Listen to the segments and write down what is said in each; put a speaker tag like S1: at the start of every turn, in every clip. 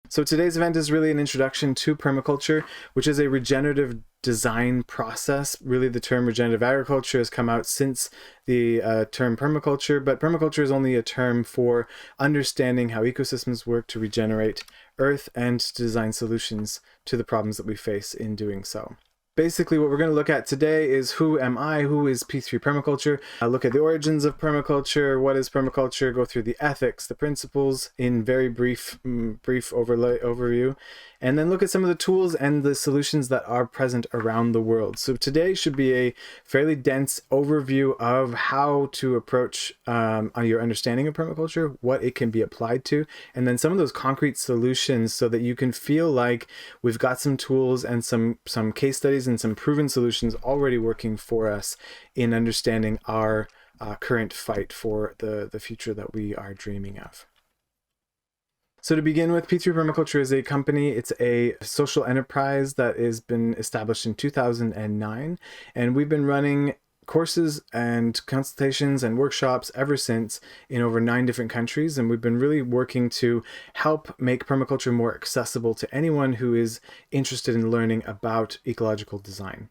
S1: So today's event is really an introduction to permaculture, which is a regenerative design process. Really, the term regenerative agriculture has come out since the term permaculture, but permaculture is only a term for understanding how ecosystems work to regenerate Earth and to design solutions to the problems that we face in doing so. Basically, what we're going to look at today is who am I, who is P3 Permaculture, look at the origins of permaculture, what is permaculture, go through the ethics, the principles in very brief overview, and then look at some of the tools and the solutions that are present around the world. So today should be a fairly dense overview of how to approach your understanding of permaculture, what it can be applied to, and then some of those concrete solutions so that you can feel like we've got some tools and some case studies and some proven solutions already working for us in understanding our current fight for the future that we are dreaming of. So to begin with, P3 Permaculture is a company. It's a social enterprise that has been established in 2009, and we've been running courses and consultations and workshops ever since in over 9 different countries, and we've been really working to help make permaculture more accessible to anyone who is interested in learning about ecological design.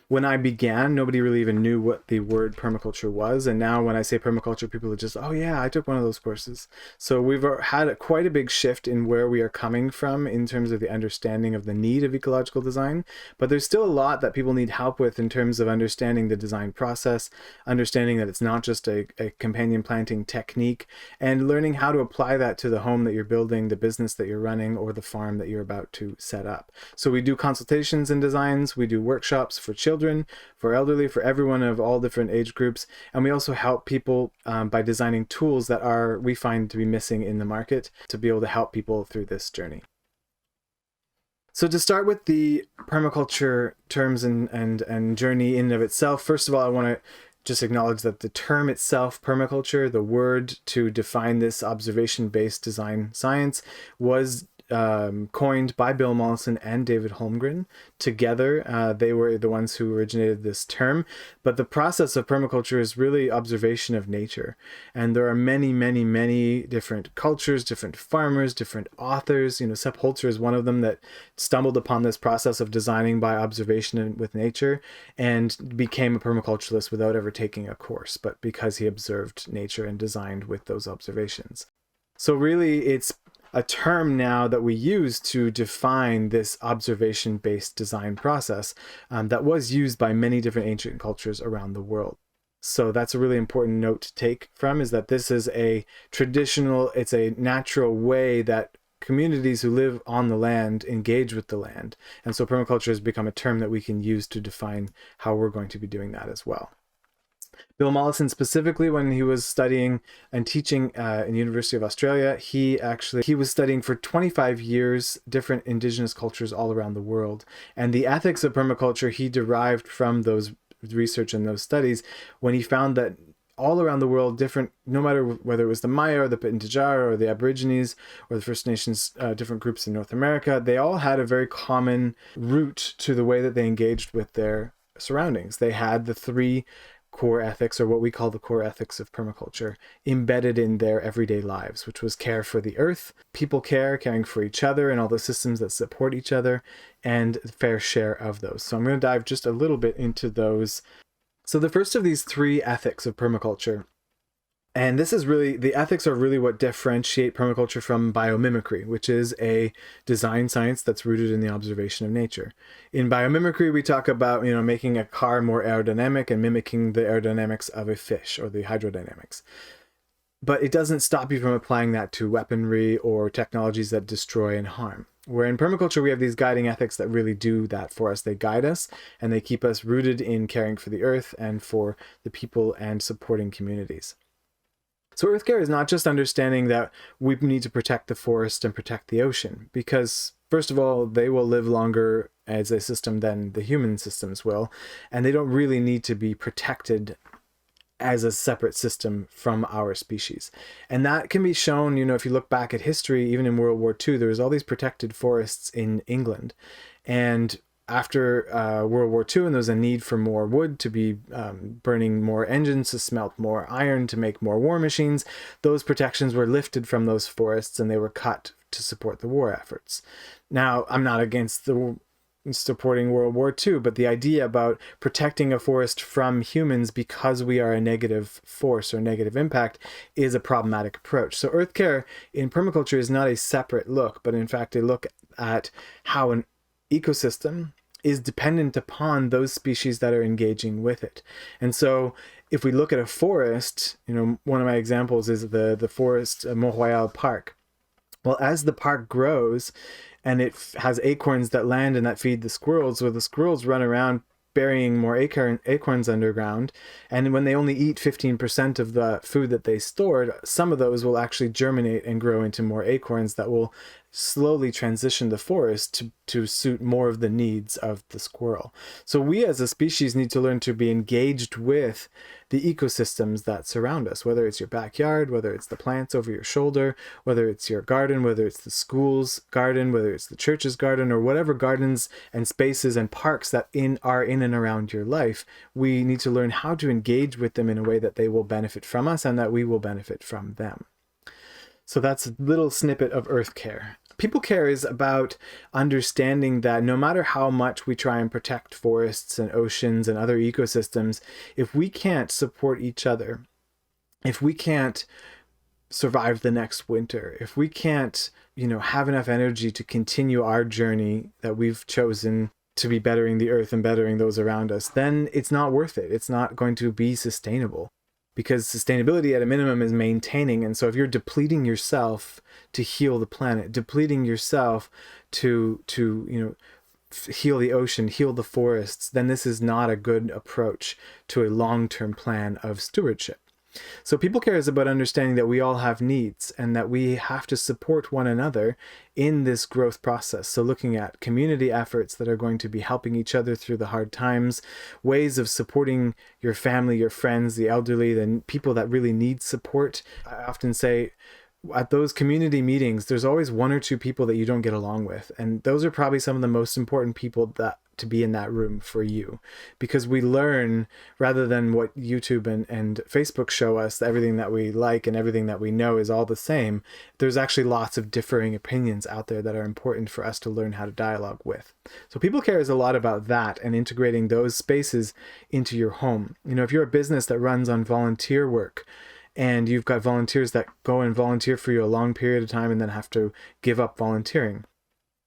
S1: When I began, nobody really even knew what the word permaculture was. And now when I say permaculture, people are just, oh yeah, I took one of those courses. So we've had quite a big shift in where we are coming from in terms of the understanding of the need of ecological design. But there's still a lot that people need help with in terms of understanding the design process, understanding that it's not just a companion planting technique, and learning how to apply that to the home that you're building, the business that you're running, or the farm that you're about to set up. So we do consultations and designs, we do workshops for children, for elderly, for everyone of all different age groups, and we also help people by designing tools that we find to be missing in the market to be able to help people through this journey. So to start with the permaculture terms and journey in and of itself, first of all, I want to just acknowledge that the term itself, permaculture, the word to define this observation-based design science, was coined by Bill Mollison and David Holmgren. Together, they were the ones who originated this term. But the process of permaculture is really observation of nature. And there are many, many, many different cultures, different farmers, different authors. Sepp Holzer is one of them that stumbled upon this process of designing by observation with nature and became a permaculturalist without ever taking a course, but because he observed nature and designed with those observations. So really, it's a term now that we use to define this observation-based design process that was used by many different ancient cultures around the world. So that's a really important note to take from, is that this is a traditional, it's a natural way that communities who live on the land engage with the land. And so permaculture has become a term that we can use to define how we're going to be doing that as well. Bill Mollison specifically, when he was studying and teaching in the University of Australia, he was studying for 25 years different indigenous cultures all around the world. And the ethics of permaculture he derived from those research and those studies when he found that all around the world, different, no matter whether it was the Maya or the Pitjantjatjara or the Aborigines or the First Nations, different groups in North America, they all had a very common root to the way that they engaged with their surroundings. They had the 3 core ethics, or what we call the core ethics of permaculture, embedded in their everyday lives, which was care for the earth, people care, caring for each other and all the systems that support each other, and fair share of those. So I'm going to dive just a little bit into those. So the first of these 3 ethics of permaculture, and this is really, the ethics are really what differentiate permaculture from biomimicry, which is a design science that's rooted in the observation of nature. In biomimicry, we talk about, making a car more aerodynamic and mimicking the aerodynamics of a fish, or the hydrodynamics. But it doesn't stop you from applying that to weaponry or technologies that destroy and harm. Where in permaculture, we have these guiding ethics that really do that for us. They guide us and they keep us rooted in caring for the earth and for the people and supporting communities. So earth care is not just understanding that we need to protect the forest and protect the ocean, because first of all, they will live longer as a system than the human systems will, and they don't really need to be protected as a separate system from our species. And that can be shown, if you look back at history, even in World War II, there was all these protected forests in England. And after World War II, and there was a need for more wood to be burning more engines to smelt more iron to make more war machines, those protections were lifted from those forests and they were cut to support the war efforts. Now, I'm not against supporting World War II, but the idea about protecting a forest from humans because we are a negative force or negative impact is a problematic approach. So earth care in permaculture is not a separate look, but in fact a look at how an ecosystem is dependent upon those species that are engaging with it. And so if we look at a forest, one of my examples is the forest Mont Royal Park. Well, as the park grows and it has acorns that land and that feed the squirrels, the squirrels run around burying more acorns underground. And when they only eat 15% of the food that they stored, some of those will actually germinate and grow into more acorns that will slowly transition the forest to suit more of the needs of the squirrel. So we as a species need to learn to be engaged with the ecosystems that surround us, whether it's your backyard, whether it's the plants over your shoulder, whether it's your garden, whether it's the school's garden, whether it's the church's garden, or whatever gardens and spaces and parks that are in and around your life. We need to learn how to engage with them in a way that they will benefit from us and that we will benefit from them. So that's a little snippet of earth care. People care is about understanding that no matter how much we try and protect forests and oceans and other ecosystems, if we can't support each other, if we can't survive the next winter, if we can't, have enough energy to continue our journey that we've chosen to be bettering the earth and bettering those around us, then it's not worth it. It's not going to be sustainable. Because sustainability at a minimum is maintaining. And so if you're depleting yourself to heal the planet, depleting yourself to heal the ocean, heal the forests, then this is not a good approach to a long-term plan of stewardship. So people care is about understanding that we all have needs and that we have to support one another in this growth process. So looking at community efforts that are going to be helping each other through the hard times, ways of supporting your family, your friends, the elderly, the people that really need support. I often say at those community meetings, there's always one or two people that you don't get along with. And those are probably some of the most important people to be in that room for you, because we learn rather than what YouTube and Facebook show us, everything that we like and everything that we know is all the same. There's actually lots of differing opinions out there that are important for us to learn how to dialogue with. So people care is a lot about that and integrating those spaces into your home. If you're a business that runs on volunteer work, and you've got volunteers that go and volunteer for you a long period of time and then have to give up volunteering,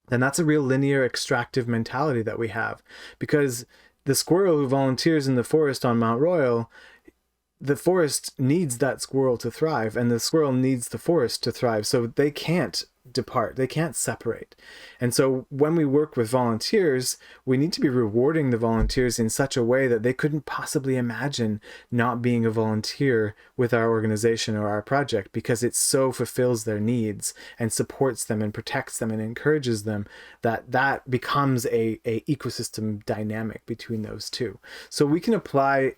S1: then that's a real linear extractive mentality that we have. Because the squirrel who volunteers in the forest on Mount Royal, the forest needs that squirrel to thrive, and the squirrel needs the forest to thrive. So they can't depart, they can't separate. And so when we work with volunteers, we need to be rewarding the volunteers in such a way that they couldn't possibly imagine not being a volunteer with our organization or our project, because it so fulfills their needs and supports them and protects them and encourages them, that becomes a ecosystem dynamic between those two. So we can apply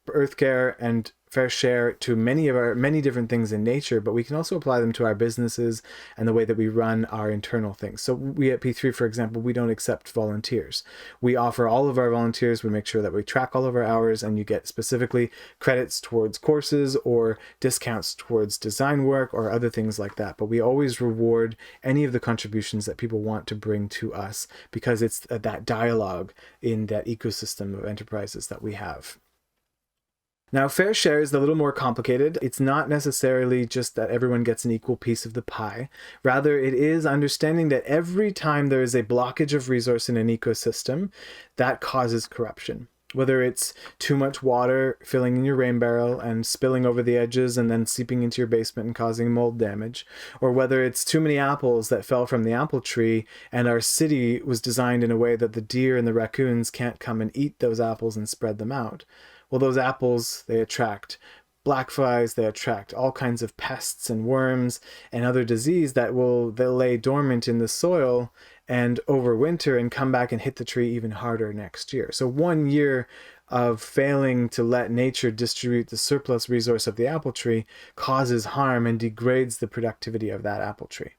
S1: earth care and fair share to many different things in nature, but we can also apply them to our businesses and the way that we run our internal things. So we at P3, for example, we don't accept volunteers. We offer all of our volunteers, we make sure that we track all of our hours, and you get specifically credits towards courses or discounts towards design work or other things like that. But we always reward any of the contributions that people want to bring to us, because it's that dialogue in that ecosystem of enterprises that we have. Now, fair share is a little more complicated. It's not necessarily just that everyone gets an equal piece of the pie. Rather, it is understanding that every time there is a blockage of resource in an ecosystem, that causes corruption. Whether it's too much water filling in your rain barrel and spilling over the edges and then seeping into your basement and causing mold damage, or whether it's too many apples that fell from the apple tree and our city was designed in a way that the deer and the raccoons can't come and eat those apples and spread them out. Well, those apples, they attract black flies, they attract all kinds of pests and worms and other disease they'll lay dormant in the soil and overwinter and come back and hit the tree even harder next year. So 1 year of failing to let nature distribute the surplus resource of the apple tree causes harm and degrades the productivity of that apple tree.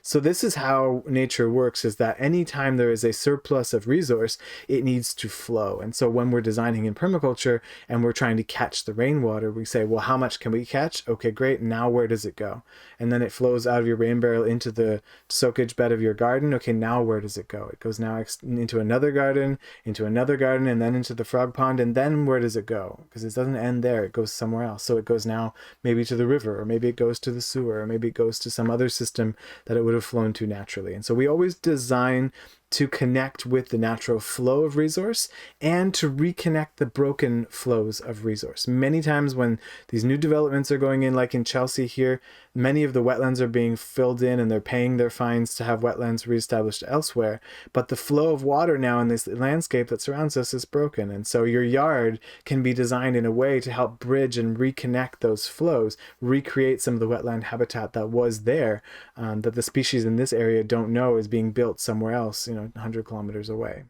S1: So this is how nature works, is that anytime there is a surplus of resource, it needs to flow. And so when we're designing in permaculture and we're trying to catch the rainwater, we say, well, how much can we catch? Okay, great. Now where does it go? And then it flows out of your rain barrel into the soakage bed of your garden. Okay, now where does it go? It goes now into another garden, and then into the frog pond. And then where does it go? Because it doesn't end there. It goes somewhere else. So it goes now maybe to the river, or maybe it goes to the sewer, or maybe it goes to some other system that it would have flown to naturally. And so we always design to connect with the natural flow of resource and to reconnect the broken flows of resource. Many times when these new developments are going in, like in Chelsea here, many of the wetlands are being filled in and they're paying their fines to have wetlands reestablished elsewhere. But the flow of water now in this landscape that surrounds us is broken. And so your yard can be designed in a way to help bridge and reconnect those flows, recreate some of the wetland habitat that was there, that the species in this area don't know is being built somewhere else, 100 kilometers away.